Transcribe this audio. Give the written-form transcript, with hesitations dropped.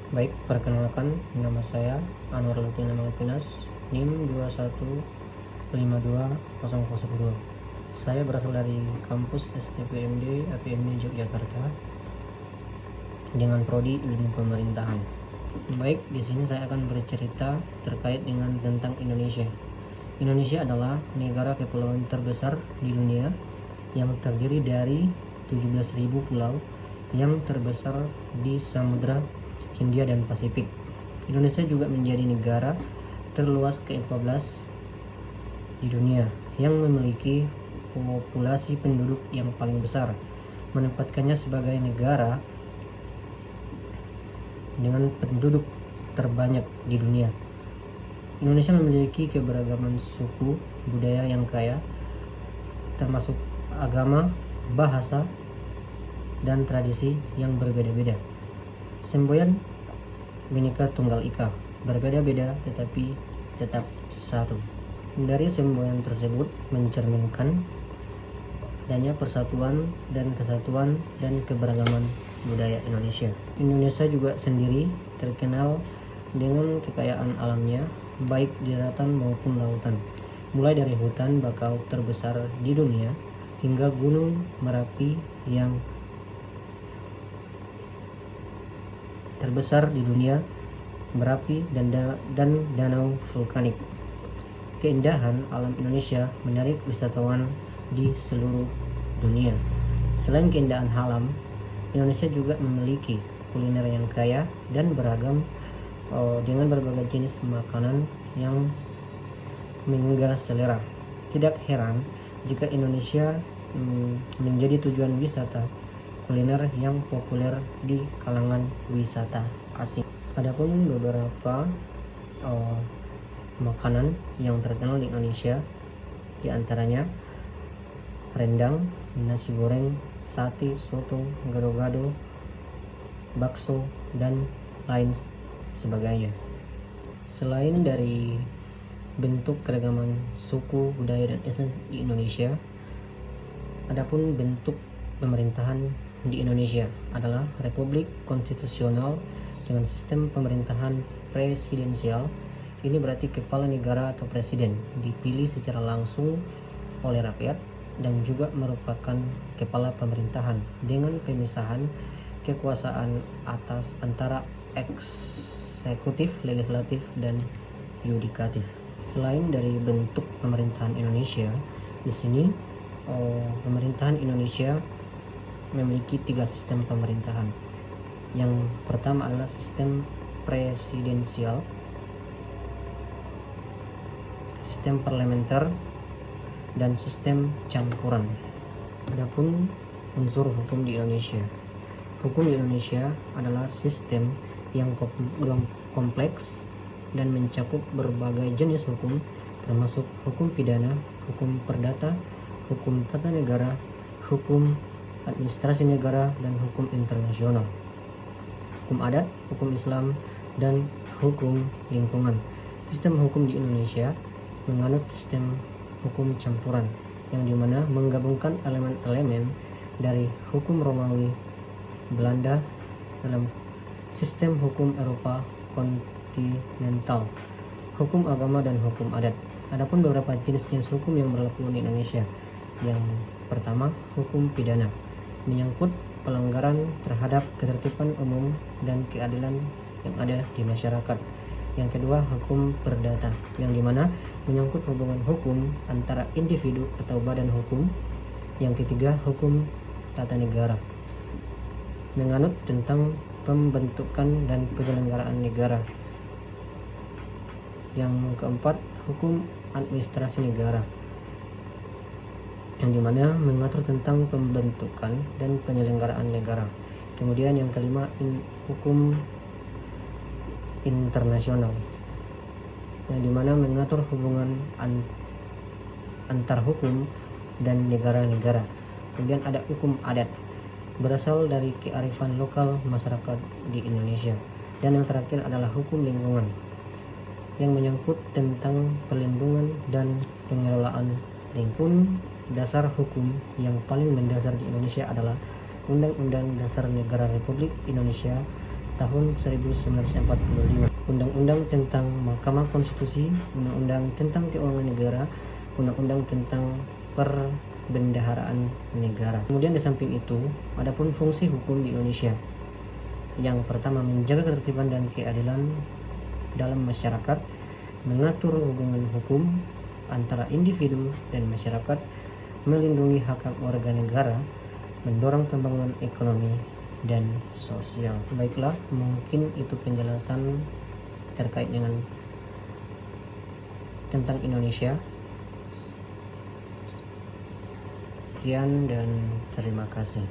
Baik, perkenalkan, nama saya Anwar Lutina Mangupinas, NIM 21520002. Saya berasal dari kampus STPMD APMD Yogyakarta dengan prodi Ilmu Pemerintahan. Baik, di sini saya akan bercerita terkait dengan tentang Indonesia. Indonesia adalah negara kepulauan terbesar di dunia yang terdiri dari 17.000 pulau yang terbesar di Samudra Hindia dan Pasifik. Indonesia juga menjadi negara terluas ke-14 di dunia yang memiliki populasi penduduk yang paling besar, menempatkannya sebagai negara dengan penduduk terbanyak di dunia. Indonesia memiliki keberagaman suku, budaya yang kaya, termasuk agama, bahasa, dan tradisi yang berbeda-beda. Semboyan Bhinneka Tunggal Ika, berbeda-beda tetapi tetap satu. Dari semboyan tersebut mencerminkan adanya persatuan dan kesatuan dan keberagaman budaya Indonesia. Indonesia juga sendiri terkenal dengan kekayaan alamnya, baik di daratan maupun lautan, mulai dari hutan bakau terbesar di dunia hingga Gunung Merapi yang terbesar di dunia, Merapi dan danau vulkanik. Keindahan alam Indonesia menarik wisatawan di seluruh dunia. Selain keindahan alam, Indonesia juga memiliki kuliner yang kaya dan beragam dengan berbagai jenis makanan yang menggugah selera. Tidak heran jika Indonesia menjadi tujuan wisata kuliner yang populer di kalangan wisata asing. Adapun beberapa makanan yang terkenal di Indonesia, diantaranya rendang, nasi goreng, sate, soto, gado-gado, bakso, dan lain sebagainya. Selain dari bentuk keragaman suku, budaya, dan etnis di Indonesia, adapun bentuk pemerintahan di Indonesia adalah Republik Konstitusional dengan sistem pemerintahan presidensial. Ini berarti kepala negara atau presiden dipilih secara langsung oleh rakyat dan juga merupakan kepala pemerintahan dengan pemisahan kekuasaan atas antara eksekutif, legislatif, dan yudikatif. Selain dari bentuk pemerintahan Indonesia, di sini pemerintahan Indonesia memiliki 3 sistem pemerintahan. Yang pertama adalah sistem presidensial, sistem parlementer, dan sistem campuran. Adapun unsur hukum di Indonesia. Hukum di Indonesia adalah sistem yang kompleks dan mencakup berbagai jenis hukum, termasuk hukum pidana, hukum perdata, hukum tata negara, hukum administrasi negara, dan hukum internasional, hukum adat, hukum Islam, dan hukum lingkungan. Sistem hukum di Indonesia menganut sistem hukum campuran, yang dimana menggabungkan elemen-elemen dari hukum Romawi Belanda dalam sistem hukum Eropa kontinental, hukum agama, dan hukum adat. Adapun beberapa jenis-jenis hukum yang berlaku di Indonesia. Yang pertama, hukum pidana, menyangkut pelanggaran terhadap ketertiban umum dan keadilan yang ada di masyarakat. Yang kedua, hukum perdata, yang dimana menyangkut hubungan hukum antara individu atau badan hukum. Yang ketiga, hukum tata negara, menganut tentang pembentukan dan penyelenggaraan negara. Yang keempat, hukum administrasi negara, yang dimana mengatur tentang pembentukan dan penyelenggaraan negara. Kemudian yang kelima, hukum internasional, yang dimana mengatur hubungan antar hukum dan negara-negara. Kemudian ada hukum adat, berasal dari kearifan lokal masyarakat di Indonesia. Dan yang terakhir adalah hukum lingkungan, yang menyangkut tentang perlindungan dan pengelolaan lingkungan. Dasar hukum yang paling mendasar di Indonesia adalah Undang-Undang Dasar Negara Republik Indonesia tahun 1945, Undang-Undang tentang Mahkamah Konstitusi, Undang-Undang tentang Keuangan Negara, Undang-Undang tentang Perbendaharaan Negara. Kemudian di samping itu, adapun fungsi hukum di Indonesia. Yang pertama, menjaga ketertiban dan keadilan dalam masyarakat, mengatur hubungan hukum antara individu dan masyarakat, melindungi hak-hak warga negara, mendorong pembangunan ekonomi dan sosial. Baiklah, mungkin itu penjelasan terkait dengan tentang Indonesia. Sekian dan terima kasih.